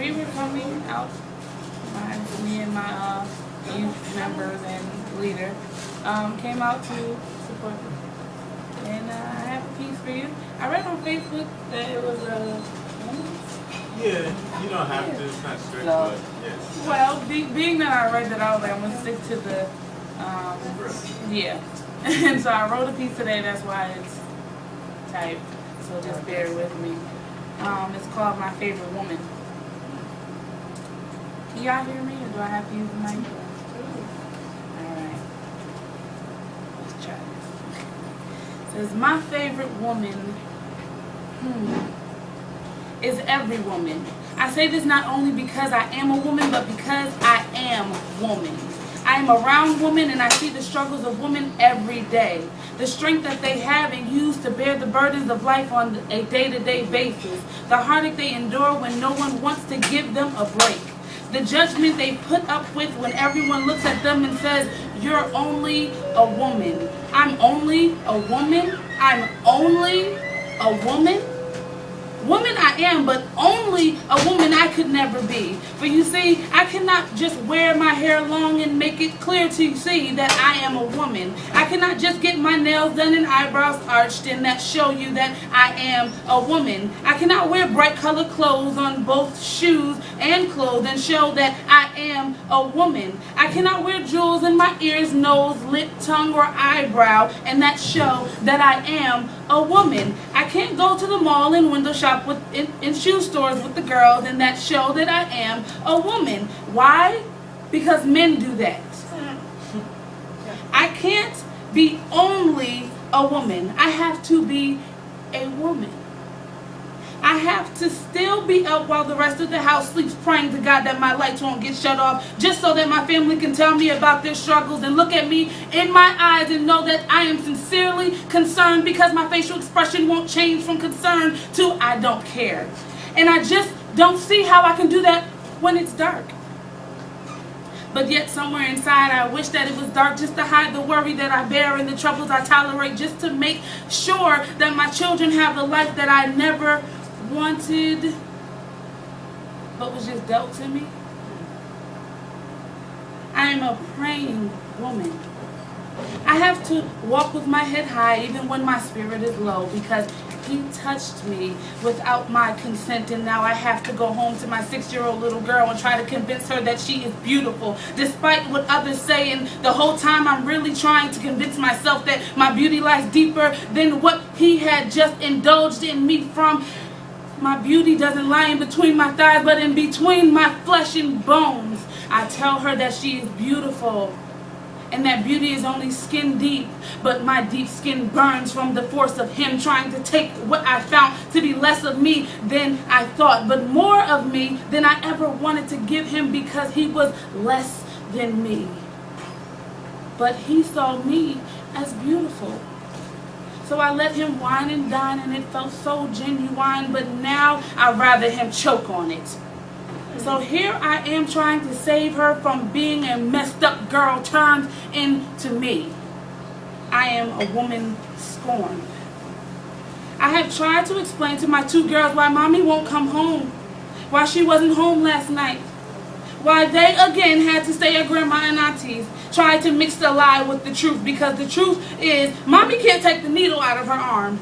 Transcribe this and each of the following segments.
we were coming out, me and my youth members and leader came out to support them. And I have a piece for you. I read on Facebook that it was a yeah, you don't have to. It's not strict, no. But yes. Well, being that I read that, I was like, I'm gonna stick to the yeah. And so I wrote a piece today. That's why it's typed. So just bear with me. It's called My Favorite Woman. Can y'all hear me, or do I have to use the mic? Alright. Let's try this. It says, my favorite woman is every woman. I say this not only because I am a woman, but because I am woman. I am around women and I see the struggles of women every day. The strength that they have and use to bear the burdens of life on a day-to-day basis. The heartache they endure when no one wants to give them a break. The judgment they put up with when everyone looks at them and says, you're only a woman. I'm only a woman. I'm only a woman. Woman I am, but only a woman I could never be. For you see, I cannot just wear my hair long and make it clear to see that I am a woman. I cannot just get my nails done and eyebrows arched and that show you that I am a woman. I cannot wear bright colored clothes on both shoes and clothes and show that I am a woman. I cannot wear jewels in my ears, nose, lip, tongue, or eyebrow and that show that I am a woman. I can't go to the mall and window shop in shoe stores with the girls and that show that I am a woman. Why? Because men do that. I can't be only a woman. I have to be a woman. I have to still be up while the rest of the house sleeps, praying to God that my lights won't get shut off, just so that my family can tell me about their struggles and look at me in my eyes and know that I am sincerely concerned, because my facial expression won't change from concern to I don't care. And I just don't see how I can do that when it's dark. But yet somewhere inside I wish that it was dark, just to hide the worry that I bear and the troubles I tolerate, just to make sure that my children have the life that I never wanted but was just dealt to me. I am a praying woman. I have to walk with my head high even when my spirit is low, because he touched me without my consent, and now I have to go home to my 6-year-old little girl and try to convince her that she is beautiful, despite what others say. And the whole time I'm really trying to convince myself that my beauty lies deeper than what he had just indulged in me from. My beauty doesn't lie in between my thighs, but in between my flesh and bones. I tell her that she is beautiful, and that beauty is only skin deep, but my deep skin burns from the force of him trying to take what I found to be less of me than I thought, but more of me than I ever wanted to give him, because he was less than me. But he saw me as beautiful. So I let him wine and dine, and it felt so genuine, but now I'd rather him choke on it. So here I am trying to save her from being a messed up girl turned into me. I am a woman scorned. I have tried to explain to my 2 girls why mommy won't come home, why she wasn't home last night, why they again had to stay at grandma and auntie's, tried to mix the lie with the truth, because the truth is mommy can't take the needle out of her arm,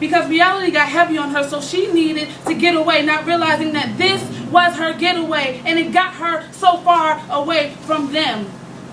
because reality got heavy on her, so she needed to get away, not realizing that this was her getaway, and it got her so far away from them.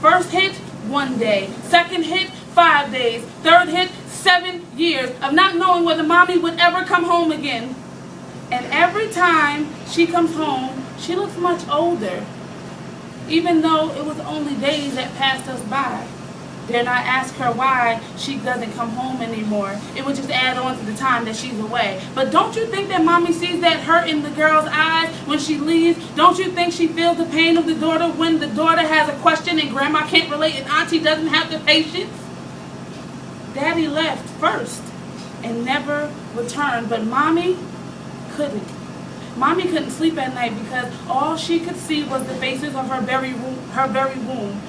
First hit, 1 day. Second hit, 5 days. Third hit, 7 years of not knowing whether mommy would ever come home again. And every time she comes home, she looks much older, even though it was only days that passed us by. Then I ask her why she doesn't come home anymore. It would just add on to the time that she's away. But don't you think that mommy sees that hurt in the girl's eyes when she leaves? Don't you think she feels the pain of the daughter when the daughter has a question and grandma can't relate and auntie doesn't have the patience? Daddy left first and never returned, but mommy couldn't. Mommy couldn't sleep at night because all she could see was the faces of her very womb.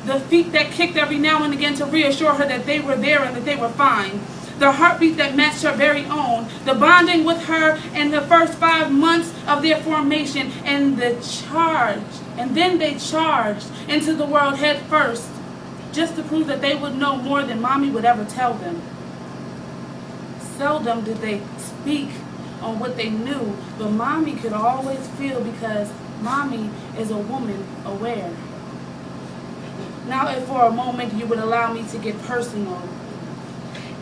The feet that kicked every now and again to reassure her that they were there and that they were fine. the heartbeat that matched her very own, the bonding with her in the first 5 months of their formation, and then they charged into the world head first, just to prove that they would know more than mommy would ever tell them. Seldom did they speak on what they knew, but mommy could always feel, because mommy is a woman aware. Now, if for a moment you would allow me to get personal,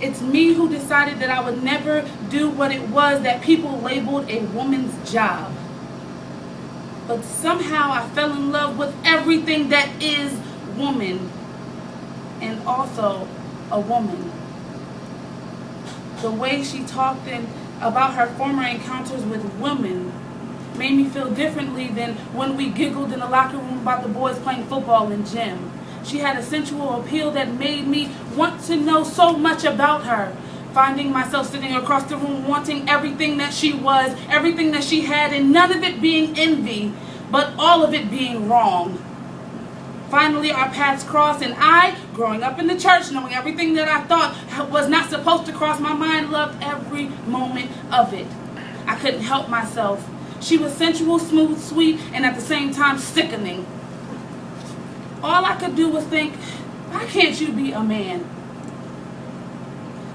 it's me who decided that I would never do what it was that people labeled a woman's job. But somehow I fell in love with everything that is woman, and also a woman. The way she talked about her former encounters with women made me feel differently than when we giggled in the locker room about the boys playing football in gym. She had a sensual appeal that made me want to know so much about her, finding myself sitting across the room wanting everything that she was, everything that she had, and none of it being envy, but all of it being wrong. Finally, our paths crossed, and I, growing up in the church, knowing everything that I thought was not supposed to cross my mind, loved every moment of it. I couldn't help myself. She was sensual, smooth, sweet, and at the same time sickening. All I could do was think, why can't you be a man?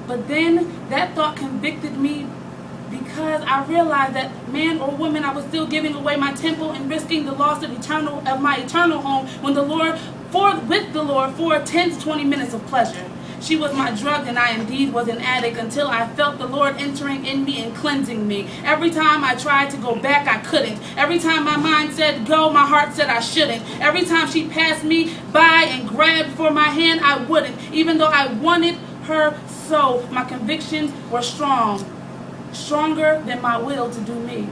But then that thought convicted me, because I realized that man or woman, I was still giving away my temple and risking the loss of my eternal home with the Lord for 10 to 20 minutes of pleasure. She was my drug, and I indeed was an addict, until I felt the Lord entering in me and cleansing me. Every time I tried to go back, I couldn't. Every time my mind said go, my heart said I shouldn't. Every time she passed me by and grabbed for my hand, I wouldn't. Even though I wanted her so, my convictions were strong. Stronger than my will to do me.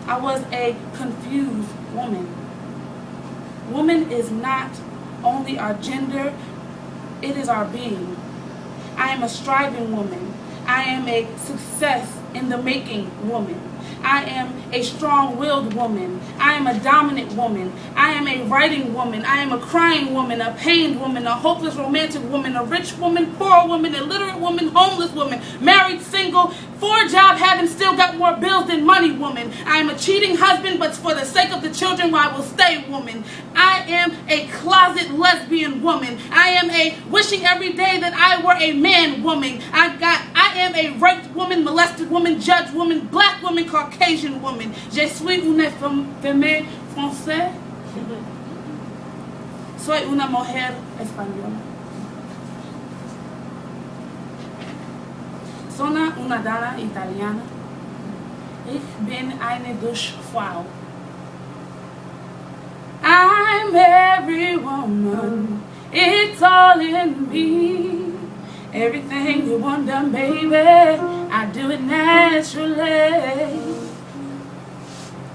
I was a confused woman. Woman is not only our gender, it is our being. I am a striving woman. I am a success in the making woman. I am a strong-willed woman. I am a dominant woman. I am a writing woman. I am a crying woman, a pained woman, a hopeless romantic woman, a rich woman, poor woman, illiterate woman, homeless woman, married, single, 4-job having, still got more bills than money woman. I am a cheating husband, but for the sake of the children, I will stay woman. I am a closet lesbian woman. I am a wishing every day that I were a man woman. I am a raped woman, molested woman, judged woman, black woman, Caucasian woman. Je suis une femme française. Soy una mujer española. Soy una dama italiana. Ich bin eine Deutschfrau. I'm every woman. It's all in me. Everything you want done, baby, I do it naturally.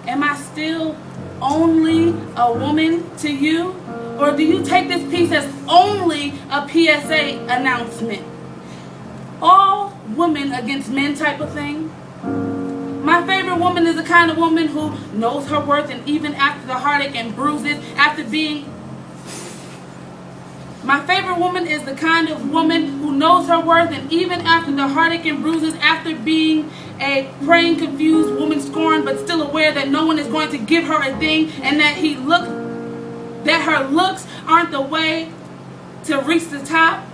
Am I still only a woman to you? Or do you take this piece as only a PSA announcement? All women against men type of thing? My favorite woman is the kind of woman who knows her worth, and even after the heartache and bruises, My favorite woman is the kind of woman who knows her worth, and even after the heartache and bruises, after being a praying, confused woman, scorned, but still aware that no one is going to give her a thing, and that her looks aren't the way to reach the top,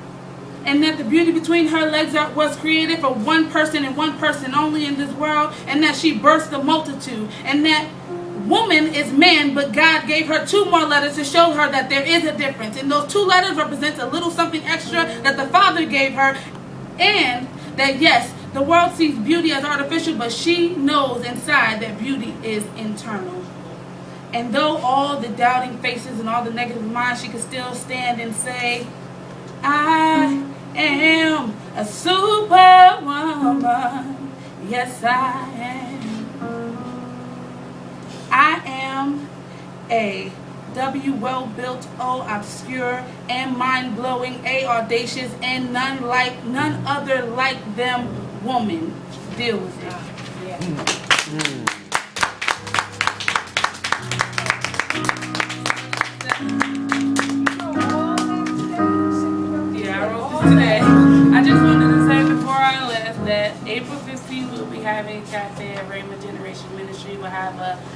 and that the beauty between her legs was created for one person and one person only in this world, and that she births the multitude, and that woman is man, but God gave her 2 more letters to show her that there is a difference. And those 2 letters represent a little something extra that the Father gave her. And that, yes, the world sees beauty as artificial, but she knows inside that beauty is internal. And though all the doubting faces and all the negative minds, she could still stand and say, I am a superwoman. Yes, I am. I am a W, well-built, O, obscure, and mind-blowing, A, audacious, and none other like them woman. Deal with it. Yeah, I wrote this today. I just wanted to say will have a